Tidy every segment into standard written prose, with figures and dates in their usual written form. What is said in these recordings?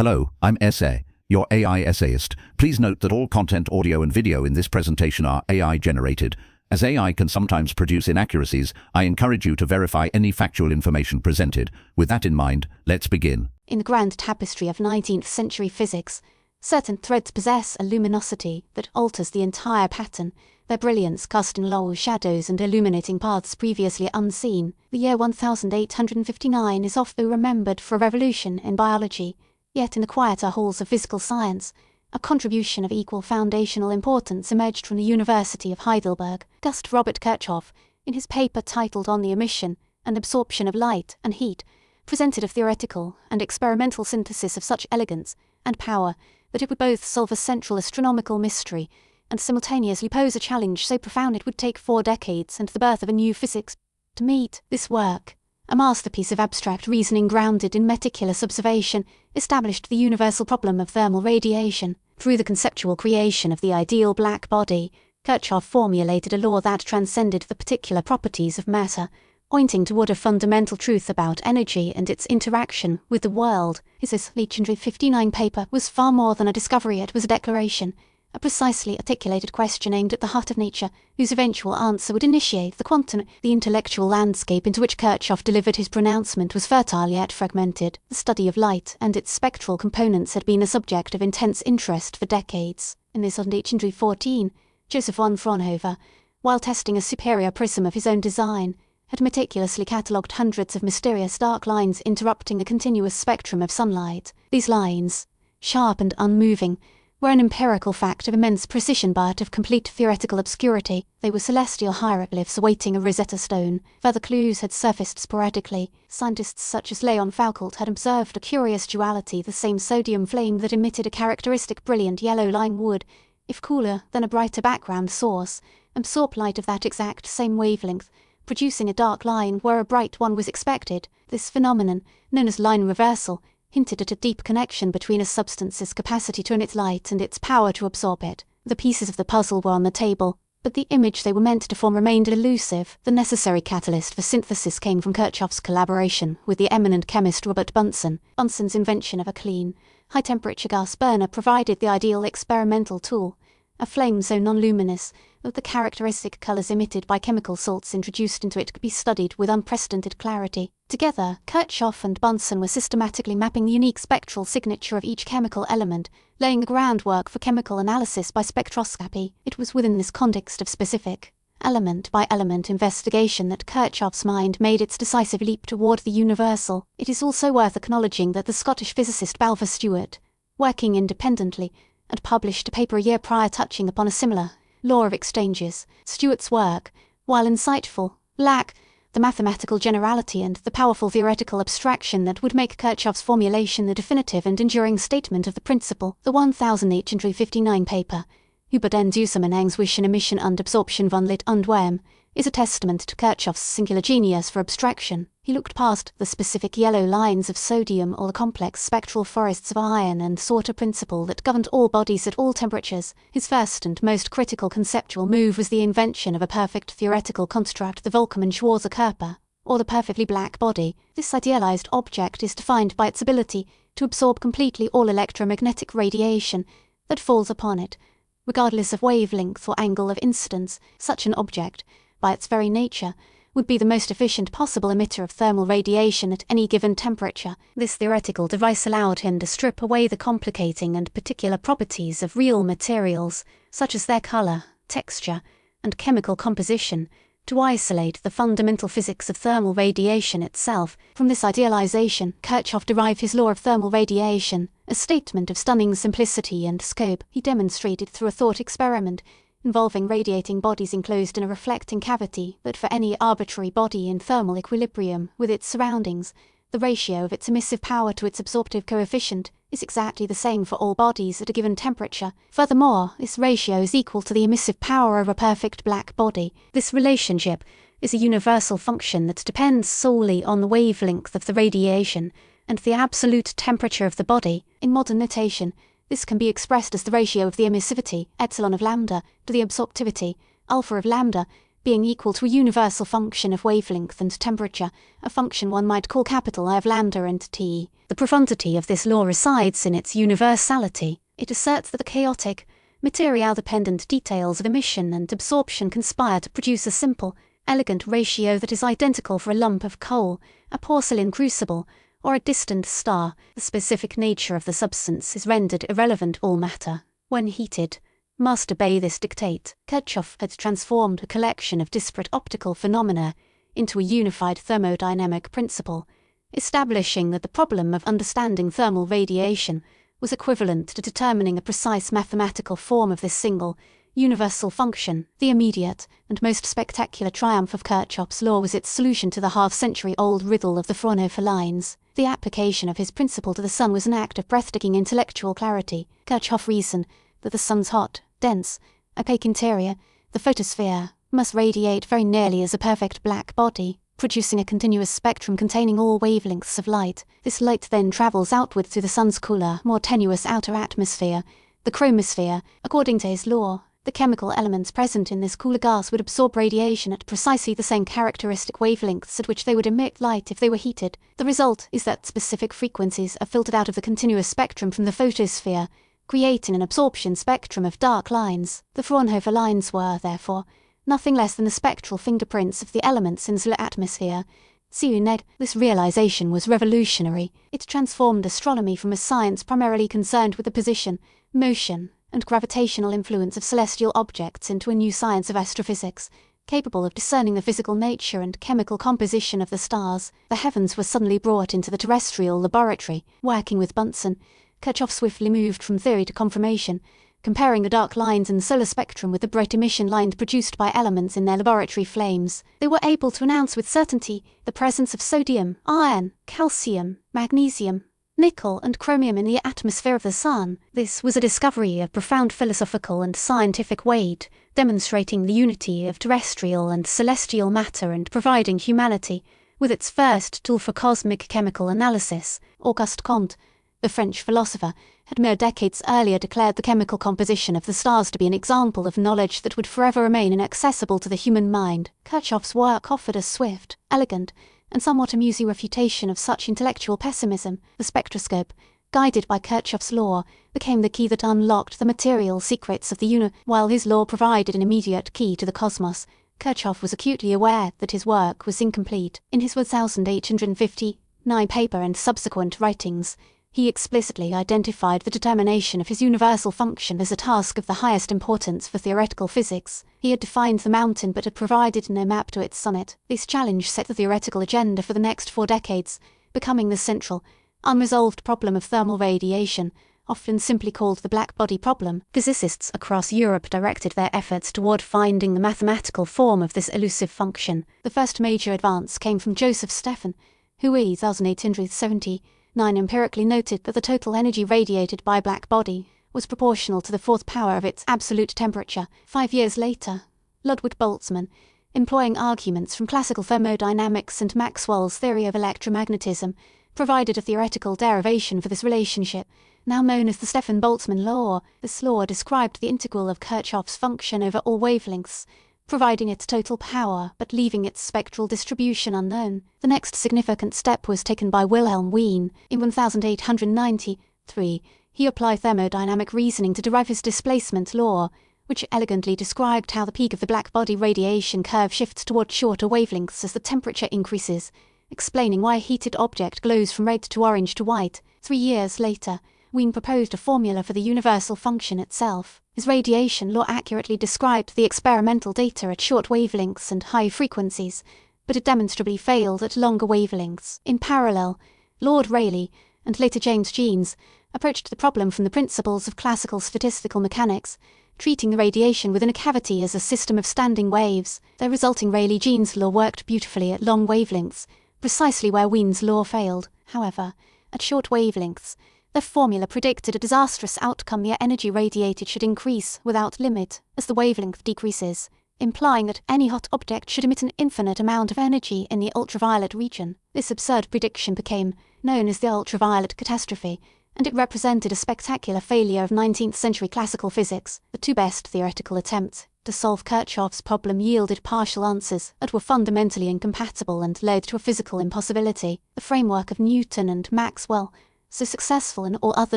Hello, I'm Essay, your AI essayist. Please note that all content, audio and video in this presentation are AI generated. As AI can sometimes produce inaccuracies, I encourage you to verify any factual information presented. With that in mind, let's begin. In the grand tapestry of 19th century physics, certain threads possess a luminosity that alters the entire pattern, their brilliance casting low shadows and illuminating paths previously unseen. The year 1859 is often remembered for a revolution in biology, yet in the quieter halls of physical science, a contribution of equal foundational importance emerged from the University of Heidelberg. Gustav Robert Kirchhoff, in his paper titled On the Emission and Absorption of Light and Heat, presented a theoretical and experimental synthesis of such elegance and power that it would both solve a central astronomical mystery and simultaneously pose a challenge so profound it would take 4 decades and the birth of a new physics to meet. This work, a masterpiece of abstract reasoning grounded in meticulous observation, established the universal problem of thermal radiation. Through the conceptual creation of the ideal black body, Kirchhoff formulated a law that transcended the particular properties of matter, pointing toward a fundamental truth about energy and its interaction with the world. His legendary 59 paper was far more than a discovery, it was a declaration, a precisely articulated question aimed at the heart of nature, whose eventual answer would initiate the quantum. The intellectual landscape into which Kirchhoff delivered his pronouncement was fertile yet fragmented. The study of light and its spectral components had been a subject of intense interest for decades. In this legendary 14, Joseph von Fraunhofer, while testing a superior prism of his own design, had meticulously catalogued hundreds of mysterious dark lines interrupting a continuous spectrum of sunlight. These lines, sharp and unmoving, were an empirical fact of immense precision but of complete theoretical obscurity. They were celestial hieroglyphs awaiting a Rosetta Stone. Further clues had surfaced sporadically. Scientists such as Leon Foucault had observed a curious duality. The same sodium flame that emitted a characteristic brilliant yellow line would, if cooler than a brighter background source, absorb light of that exact same wavelength, producing a dark line where a bright one was expected. This phenomenon, known as line reversal, hinted at a deep connection between a substance's capacity to emit light and its power to absorb it. The pieces of the puzzle were on the table, but the image they were meant to form remained elusive. The necessary catalyst for synthesis came from Kirchhoff's collaboration with the eminent chemist Robert Bunsen. Bunsen's invention of a clean, high-temperature gas burner provided the ideal experimental tool, a flame so non-luminous that the characteristic colours emitted by chemical salts introduced into it could be studied with unprecedented clarity. Together, Kirchhoff and Bunsen were systematically mapping the unique spectral signature of each chemical element, laying the groundwork for chemical analysis by spectroscopy. It was within this context of specific, element-by-element investigation that Kirchhoff's mind made its decisive leap toward the universal. It is also worth acknowledging that the Scottish physicist Balfour Stewart, working independently, had published a paper a year prior touching upon a similar law of exchanges. Stewart's work, while insightful, lacked the mathematical generality and the powerful theoretical abstraction that would make Kirchhoff's formulation the definitive and enduring statement of the principle. The 1859 paper, Über den Zusammenhängzwischen Emission and Absorption von Licht und Wärme, is a testament to Kirchhoff's singular genius for abstraction. He looked past the specific yellow lines of sodium or the complex spectral forests of iron and sought a principle that governed all bodies at all temperatures. His first and most critical conceptual move was the invention of a perfect theoretical construct, the Volkmann-Schwarzer Körper, or the perfectly black body. This idealized object is defined by its ability to absorb completely all electromagnetic radiation that falls upon it, regardless of wavelength or angle of incidence. Such an object, by its very nature, would be the most efficient possible emitter of thermal radiation at any given temperature. This theoretical device allowed him to strip away the complicating and particular properties of real materials, such as their color, texture, and chemical composition, to isolate the fundamental physics of thermal radiation itself. From this idealization, Kirchhoff derived his law of thermal radiation, a statement of stunning simplicity and scope. He demonstrated through a thought experiment involving radiating bodies enclosed in a reflecting cavity that for any arbitrary body in thermal equilibrium with its surroundings, the ratio of its emissive power to its absorptive coefficient is exactly the same for all bodies at a given temperature. Furthermore, this ratio is equal to the emissive power of a perfect black body. This relationship is a universal function that depends solely on the wavelength of the radiation and the absolute temperature of the body. In modern notation, this can be expressed as the ratio of the emissivity, epsilon of lambda, to the absorptivity, alpha of lambda, being equal to a universal function of wavelength and temperature, a function one might call capital I of lambda and T. The profundity of this law resides in its universality. It asserts that the chaotic, material-dependent details of emission and absorption conspire to produce a simple, elegant ratio that is identical for a lump of coal, a porcelain crucible, or a distant star. The specific nature of the substance is rendered irrelevant. All matter, when heated, must obey this dictate. Kirchhoff had transformed a collection of disparate optical phenomena into a unified thermodynamic principle, establishing that the problem of understanding thermal radiation was equivalent to determining a precise mathematical form of this single, universal function. The immediate and most spectacular triumph of Kirchhoff's law was its solution to the half-century-old riddle of the Fraunhofer lines. The application of his principle to the sun was an act of breathtaking intellectual clarity. Kirchhoff reasoned that the sun's hot, dense, opaque interior, the photosphere, must radiate very nearly as a perfect black body, producing a continuous spectrum containing all wavelengths of light. This light then travels outward through the sun's cooler, more tenuous outer atmosphere, the chromosphere. According to his law, the chemical elements present in this cooler gas would absorb radiation at precisely the same characteristic wavelengths at which they would emit light if they were heated. The result is that specific frequencies are filtered out of the continuous spectrum from the photosphere, creating an absorption spectrum of dark lines. The Fraunhofer lines were, therefore, nothing less than the spectral fingerprints of the elements in the solar atmosphere. This realization was revolutionary. It transformed astronomy from a science primarily concerned with the position, motion, and gravitational influence of celestial objects into a new science of astrophysics, capable of discerning the physical nature and chemical composition of the stars. The heavens were suddenly brought into the terrestrial laboratory. Working with Bunsen, Kirchhoff swiftly moved from theory to confirmation, comparing the dark lines in the solar spectrum with the bright emission lines produced by elements in their laboratory flames. They were able to announce with certainty the presence of sodium, iron, calcium, magnesium, nickel and chromium in the atmosphere of the sun. This was a discovery of profound philosophical and scientific weight, demonstrating the unity of terrestrial and celestial matter and providing humanity with its first tool for cosmic chemical analysis. Auguste Comte, the French philosopher, had mere decades earlier declared the chemical composition of the stars to be an example of knowledge that would forever remain inaccessible to the human mind. Kirchhoff's work offered a swift, elegant, and somewhat amusing refutation of such intellectual pessimism. The spectroscope, guided by Kirchhoff's law, became the key that unlocked the material secrets of the universe. While his law provided an immediate key to the cosmos, Kirchhoff was acutely aware that his work was incomplete. In his 1859 paper and subsequent writings, he explicitly identified the determination of his universal function as a task of the highest importance for theoretical physics. He had defined the mountain but had provided no map to its summit. This challenge set the theoretical agenda for the next 4 decades, becoming the central, unresolved problem of thermal radiation, often simply called the black-body problem. Physicists across Europe directed their efforts toward finding the mathematical form of this elusive function. The first major advance came from Joseph Stephan, who in 1879 empirically noted that the total energy radiated by a black body was proportional to the 4th power of its absolute temperature. 5 years later, Ludwig Boltzmann, employing arguments from classical thermodynamics and Maxwell's theory of electromagnetism, provided a theoretical derivation for this relationship, now known as the Stefan-Boltzmann law. This law described the integral of Kirchhoff's function over all wavelengths, providing its total power but leaving its spectral distribution unknown. The next significant step was taken by Wilhelm Wien. In 1893, he applied thermodynamic reasoning to derive his displacement law, which elegantly described how the peak of the black body radiation curve shifts toward shorter wavelengths as the temperature increases, explaining why a heated object glows from red to orange to white. 3 years later, Wien proposed a formula for the universal function itself. His radiation law accurately described the experimental data at short wavelengths and high frequencies, but it demonstrably failed at longer wavelengths. In parallel, Lord Rayleigh, and later James Jeans, approached the problem from the principles of classical statistical mechanics, treating the radiation within a cavity as a system of standing waves. Their resulting Rayleigh-Jeans law worked beautifully at long wavelengths, precisely where Wien's law failed. However, at short wavelengths, their formula predicted a disastrous outcome. The energy radiated should increase without limit as the wavelength decreases, implying that any hot object should emit an infinite amount of energy in the ultraviolet region. This absurd prediction became known as the ultraviolet catastrophe, and it represented a spectacular failure of 19th-century classical physics. The 2 best theoretical attempts To solve Kirchhoff's problem yielded partial answers that were fundamentally incompatible and led to a physical impossibility. The framework of Newton and Maxwell, so successful in all other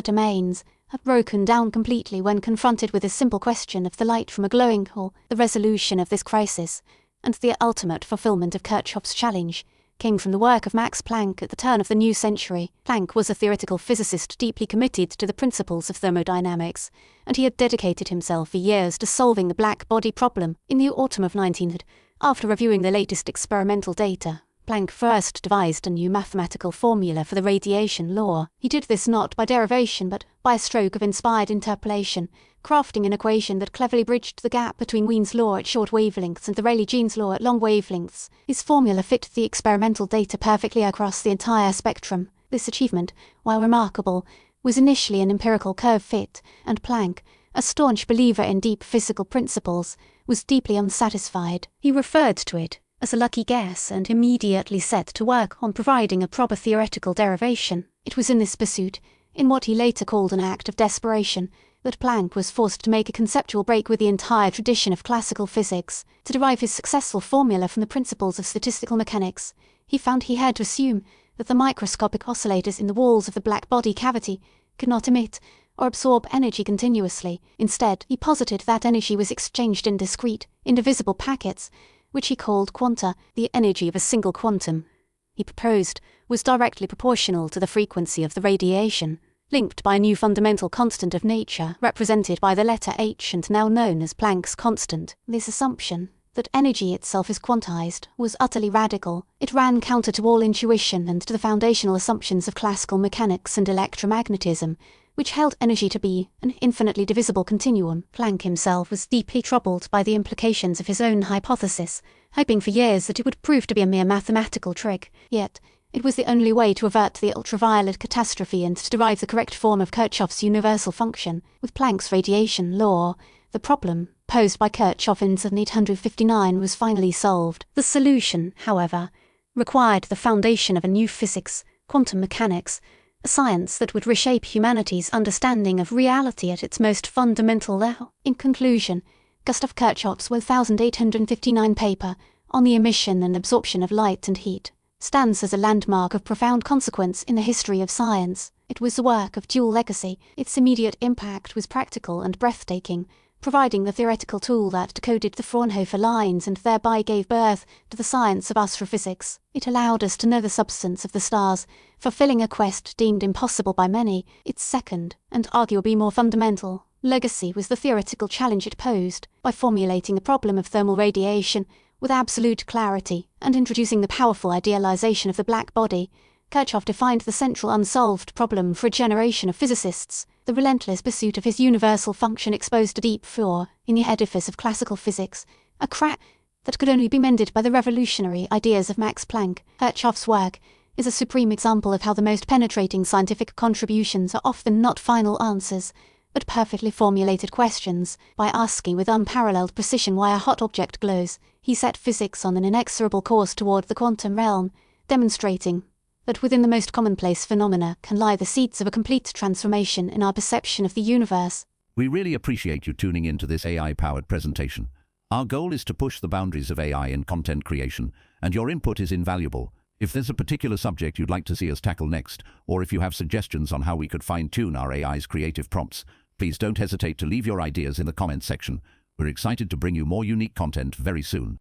domains, had broken down completely when confronted with the simple question of the light from a glowing coal. The resolution of this crisis, and the ultimate fulfillment of Kirchhoff's challenge, came from the work of Max Planck at the turn of the new century. Planck was a theoretical physicist deeply committed to the principles of thermodynamics, and he had dedicated himself for years to solving the black body problem. In the autumn of 1900, after reviewing the latest experimental data, Planck first devised a new mathematical formula for the radiation law. He did this not by derivation but by a stroke of inspired interpolation, crafting an equation that cleverly bridged the gap between Wien's law at short wavelengths and the Rayleigh-Jeans law at long wavelengths. His formula fit the experimental data perfectly across the entire spectrum. This achievement, while remarkable, was initially an empirical curve fit, and Planck, a staunch believer in deep physical principles, was deeply unsatisfied. He referred to it as a lucky guess and immediately set to work on providing a proper theoretical derivation. It was in this pursuit, in what he later called an act of desperation, that Planck was forced to make a conceptual break with the entire tradition of classical physics. To derive his successful formula from the principles of statistical mechanics, he found he had to assume that the microscopic oscillators in the walls of the black body cavity could not emit or absorb energy continuously. Instead, he posited that energy was exchanged in discrete, indivisible packets, which he called quanta. The energy of a single quantum, he proposed, was directly proportional to the frequency of the radiation, linked by a new fundamental constant of nature represented by the letter h and now known as Planck's constant. This assumption, that energy itself is quantized, was utterly radical. It ran counter to all intuition and to the foundational assumptions of classical mechanics and electromagnetism, which held energy to be an infinitely divisible continuum. Planck himself was deeply troubled by the implications of his own hypothesis, hoping for years that it would prove to be a mere mathematical trick. Yet, it was the only way to avert the ultraviolet catastrophe and to derive the correct form of Kirchhoff's universal function. With Planck's radiation law, the problem, posed by Kirchhoff in 1859, was finally solved. The solution, however, required the foundation of a new physics, quantum mechanics, a science that would reshape humanity's understanding of reality at its most fundamental level. In conclusion, Gustav Kirchhoff's 1859 paper on the emission and absorption of light and heat stands as a landmark of profound consequence in the history of science. It was a work of dual legacy. Its immediate impact was practical and breathtaking, providing the theoretical tool that decoded the Fraunhofer lines and thereby gave birth to the science of astrophysics. It allowed us to know the substance of the stars, fulfilling a quest deemed impossible by many. Its second, and arguably more fundamental, legacy was the theoretical challenge it posed. By formulating the problem of thermal radiation with absolute clarity and introducing the powerful idealization of the black body, Kirchhoff defined the central unsolved problem for a generation of physicists. The relentless pursuit of his universal function exposed a deep flaw in the edifice of classical physics, a crack that could only be mended by the revolutionary ideas of Max Planck. Kirchhoff's work is a supreme example of how the most penetrating scientific contributions are often not final answers, but perfectly formulated questions. By asking with unparalleled precision why a hot object glows, he set physics on an inexorable course toward the quantum realm, demonstrating that within the most commonplace phenomena can lie the seeds of a complete transformation in our perception of the universe. We really appreciate you tuning into this AI-powered presentation. Our goal is to push the boundaries of AI in content creation, and your input is invaluable. If there's a particular subject you'd like to see us tackle next, or if you have suggestions on how we could fine-tune our AI's creative prompts, please don't hesitate to leave your ideas in the comments section. We're excited to bring you more unique content very soon.